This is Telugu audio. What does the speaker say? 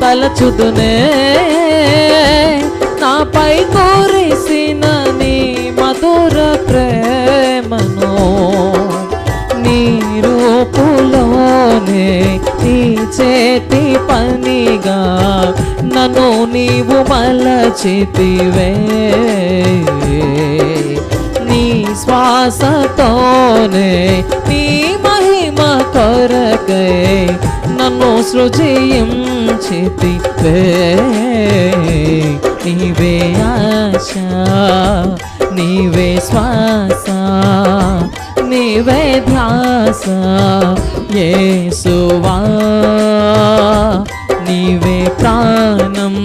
తలచుదునే నాపై కోరిసిన నీ మధుర ప్రేమను నీ రూపులోనే నీ చేతి పనిగా నన్ను నీవు మలచితివే నీ శ్వాసతోనే నీ మహిమ కొరకై నన్ను సృజించితివే నీవే ఆశ నీవే శ్వాస నీవే ధ్యాస యేసువా నీవే ప్రాణం